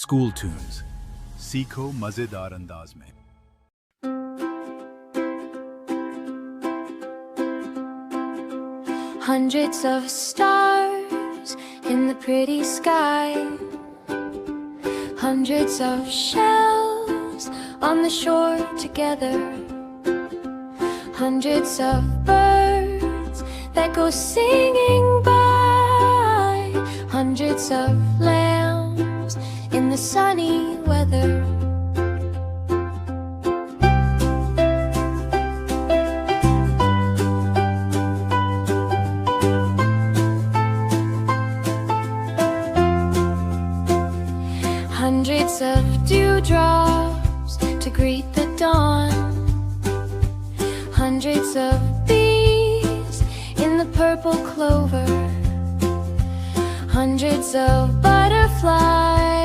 School tunes, सीखो मजेदार अंदाज में। Hundreds of stars in the pretty sky, hundreds of shells on the shore together, hundreds of birds that go singing by, hundreds of lambs in the sunny weather. Hundreds of dewdrops to greet the dawn, hundreds of bees in the purple clover, hundreds of butterflies